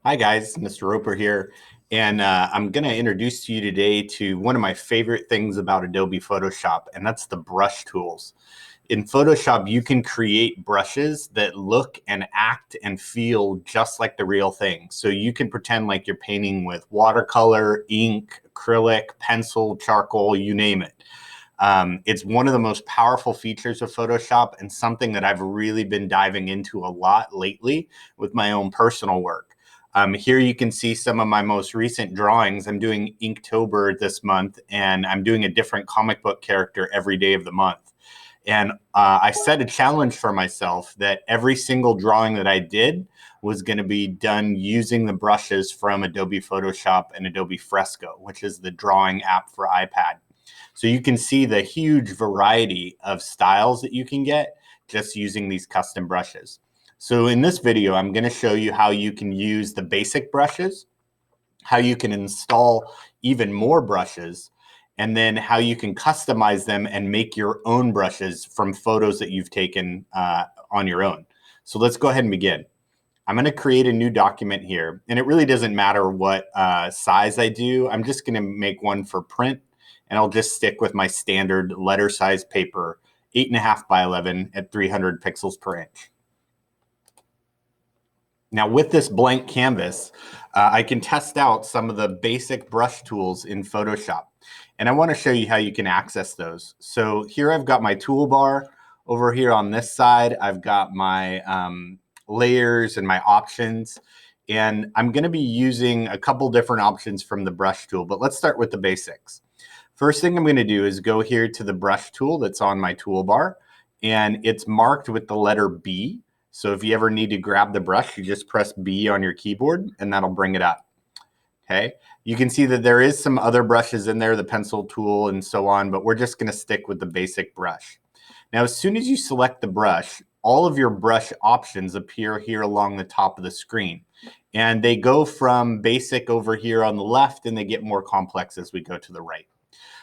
Hi guys, Mr. Roper here, and I'm going to introduce you today to one of my favorite things about Adobe Photoshop, and that's the brush tools. In Photoshop, you can create brushes that look and act and feel just like the real thing. So you can pretend like you're painting with watercolor, ink, acrylic, pencil, charcoal, you name it. It's one of the most powerful features of Photoshop and something that I've really been diving into a lot lately with my own personal work. Here you can see some of my most recent drawings. I'm doing Inktober this month, and I'm doing a different comic book character every day of the month. And I set a challenge for myself that every single drawing that I did was going to be done using the brushes from Adobe Photoshop and Adobe Fresco, which is the drawing app for iPad. So you can see the huge variety of styles that you can get just using these custom brushes. So in this video, I'm going to show you how you can use the basic brushes, how you can install even more brushes, and then how you can customize them and make your own brushes from photos that you've taken on your own. So let's go ahead and begin. I'm going to create a new document here, and it really doesn't matter what size I do. I'm just going to make one for print, and I'll just stick with my standard letter size paper, 8.5 by 11 at 300 pixels per inch. Now with this blank canvas, I can test out some of the basic brush tools in Photoshop. And I want to show you how you can access those. So here I've got my toolbar. Over here on this side, I've got my layers and my options. And I'm going to be using a couple different options from the brush tool, but let's start with the basics. First thing I'm going to do is go here to the brush tool that's on my toolbar, and it's marked with the letter B. So if you ever need to grab the brush, you just press B on your keyboard and that'll bring it up. Okay. You can see that there is some other brushes in there, the pencil tool and so on, but we're just going to stick with the basic brush. Now, as soon as you select the brush, all of your brush options appear here along the top of the screen. And they go from basic over here on the left and they get more complex as we go to the right.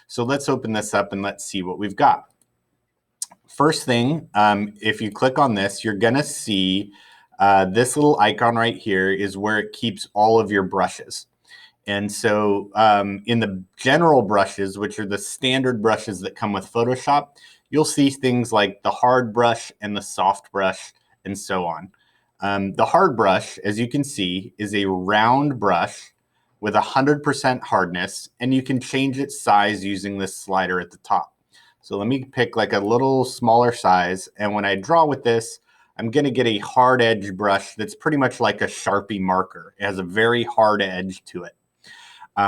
So let's open this up and let's see what we've got. First thing, if you click on this, you're going to see this little icon right here is where it keeps all of your brushes. And so in the general brushes, which are the standard brushes that come with Photoshop, you'll see things like the hard brush and the soft brush and so on. The hard brush, as you can see, is a round brush with 100% hardness, and you can change its size using this slider at the top. So let me pick like a little smaller size, and when I draw with this, I'm going to get a hard edge brush that's pretty much like a Sharpie marker. It has a very hard edge to it.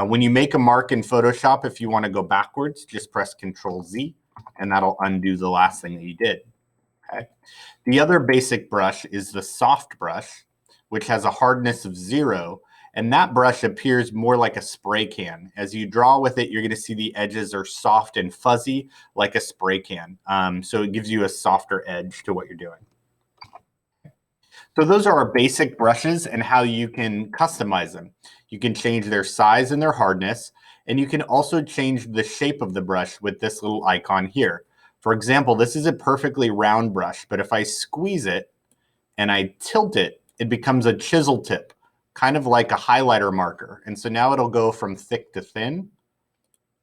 When you make a mark in Photoshop, if you want to go backwards, just press Control-Z, and that'll undo the last thing that you did. Okay. The other basic brush is the soft brush, which has a hardness of 0, and that brush appears more like a spray can. As you draw with it, you're going to see the edges are soft and fuzzy like a spray can. So it gives you a softer edge to what you're doing. So those are our basic brushes and how you can customize them. You can change their size and their hardness, and you can also change the shape of the brush with this little icon here. For example, this is a perfectly round brush, but if I squeeze it and I tilt it, it becomes a chisel tip, kind of like a highlighter marker. And so now it'll go from thick to thin,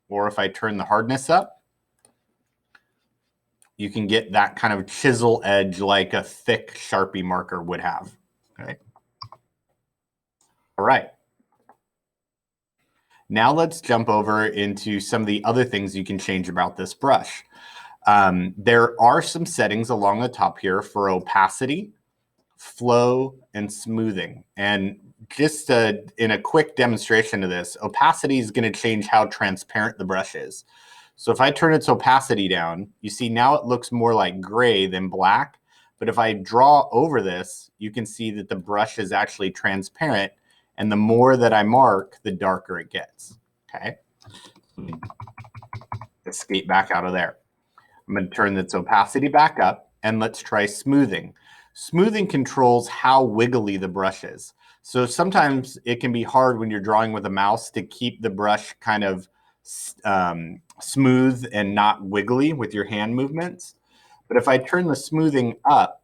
or if I turn the hardness up, you can get that kind of chisel edge like a thick Sharpie marker would have. Okay. All right. Now let's jump over into some of the other things you can change about this brush. There are some settings along the top here for opacity, flow, and smoothing. And just in a quick demonstration of this, opacity is going to change how transparent the brush is. So if I turn its opacity down, you see now it looks more like gray than black. But if I draw over this, you can see that the brush is actually transparent. And the more that I mark, the darker it gets. Okay. Escape back out of there. I'm going to turn its opacity back up, and let's try smoothing. Smoothing controls how wiggly the brush is. So sometimes it can be hard when you're drawing with a mouse to keep the brush kind of smooth and not wiggly with your hand movements. But if I turn the smoothing up,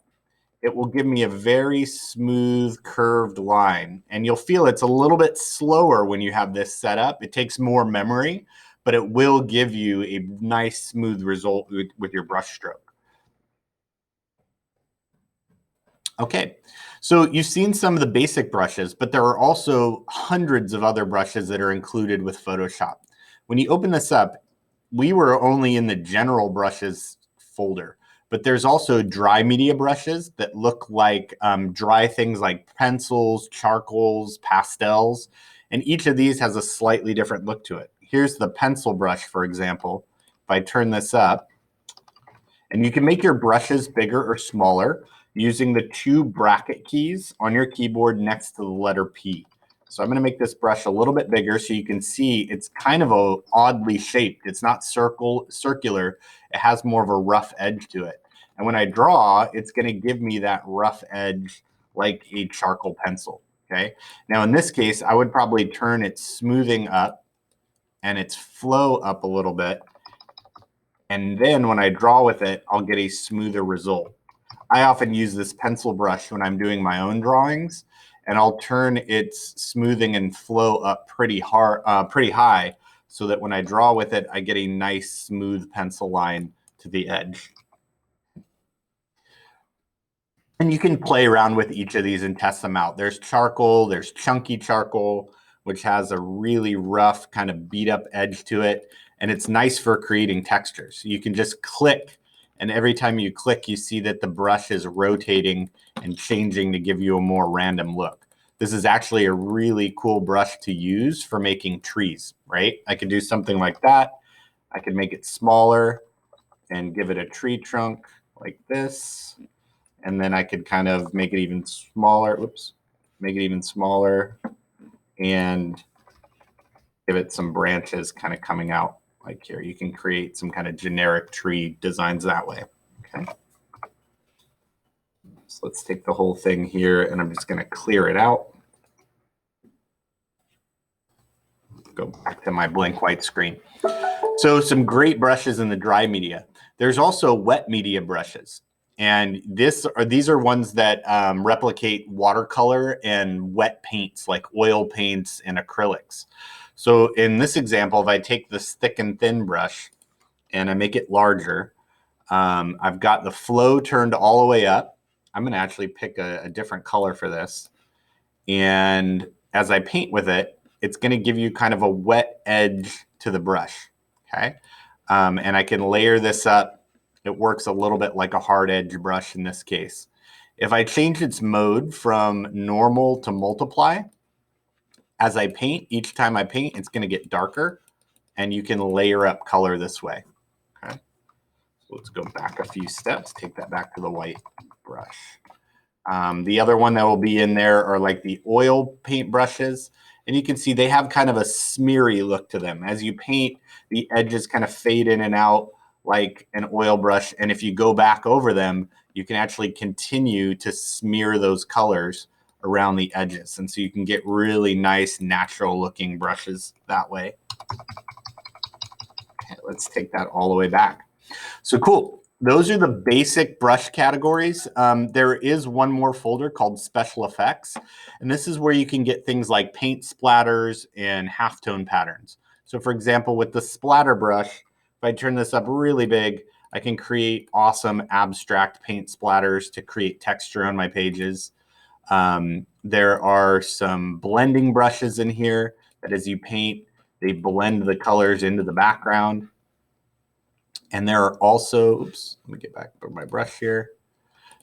it will give me a very smooth curved line. And you'll feel it's a little bit slower when you have this set up. It takes more memory, but it will give you a nice smooth result with your brush stroke. Okay, so you've seen some of the basic brushes, but there are also hundreds of other brushes that are included with Photoshop. When you open this up, we were only in the general brushes folder, but there's also dry media brushes that look like dry things like pencils, charcoals, pastels, and each of these has a slightly different look to it. Here's the pencil brush, for example. If I turn this up, and you can make your brushes bigger or smaller using the two bracket keys on your keyboard next to the letter P. So I'm going to make this brush a little bit bigger so you can see it's kind of oddly shaped. It's not circular. It has more of a rough edge to it. And when I draw, it's going to give me that rough edge like a charcoal pencil. Okay. Now in this case, I would probably turn its smoothing up and its flow up a little bit. And then when I draw with it, I'll get a smoother result. I often use this pencil brush when I'm doing my own drawings, and I'll turn its smoothing and flow up pretty high, so that when I draw with it, I get a nice smooth pencil line to the edge. And you can play around with each of these and test them out. There's charcoal, there's chunky charcoal, which has a really rough kind of beat up edge to it. And it's nice for creating textures. You can just click, and every time you click, you see that the brush is rotating and changing to give you a more random look. This is actually a really cool brush to use for making trees, right? I could do something like that. I could make it smaller and give it a tree trunk like this. And then I could kind of make it even smaller. Oops, make it even smaller and give it some branches kind of coming out like here. You can create some kind of generic tree designs that way. Okay. So let's take the whole thing here and I'm just going to clear it out. Go back to my blank white screen. So some great brushes in the dry media. There's also wet media brushes. And these are ones that replicate watercolor and wet paints like oil paints and acrylics. So in this example, if I take this thick and thin brush and I make it larger, I've got the flow turned all the way up. I'm going to actually pick a different color for this. And as I paint with it, it's going to give you kind of a wet edge to the brush. Okay. And I can layer this up. It works a little bit like a hard edge brush in this case. If I change its mode from normal to multiply, as I paint, each time I paint, it's going to get darker, and you can layer up color this way. Okay. So let's go back a few steps, take that back to the white brush. The other one that will be in there are like the oil paint brushes. And you can see they have kind of a smeary look to them. As you paint, the edges kind of fade in and out like an oil brush. And if you go back over them, you can actually continue to smear those colors around the edges. And so you can get really nice, natural looking brushes that way. Okay, let's take that all the way back. So cool. Those are the basic brush categories. There is one more folder called Special Effects, and this is where you can get things like paint splatters and halftone patterns. So for example, with the splatter brush, if I turn this up really big, I can create awesome abstract paint splatters to create texture on my pages. There are some blending brushes in here that as you paint, they blend the colors into the background. And there are also, oops, let me get back to my brush here.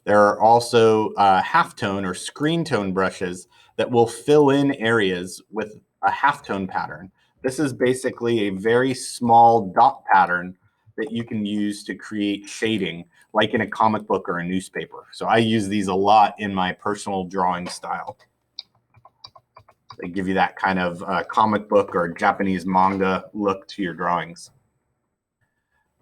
There are also halftone or screen tone brushes that will fill in areas with a halftone pattern. This is basically a very small dot pattern that you can use to create shading, like in a comic book or a newspaper. So I use these a lot in my personal drawing style. They give you that kind of comic book or Japanese manga look to your drawings.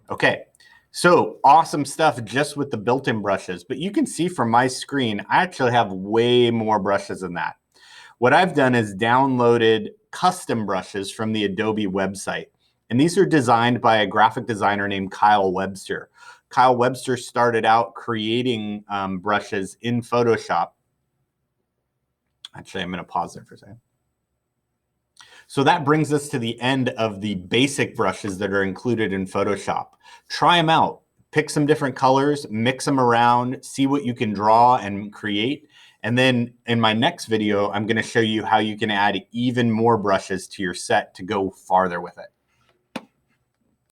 Okay, so awesome stuff just with the built-in brushes, but you can see from my screen, I actually have way more brushes than that. What I've done is downloaded custom brushes from the Adobe website, and these are designed by a graphic designer named Kyle Webster. Kyle Webster started out creating brushes in Photoshop. Actually, I'm going to pause there for a second. So that brings us to the end of the basic brushes that are included in Photoshop. Try them out. Pick some different colors, mix them around, see what you can draw and create. And then in my next video, I'm going to show you how you can add even more brushes to your set to go farther with it.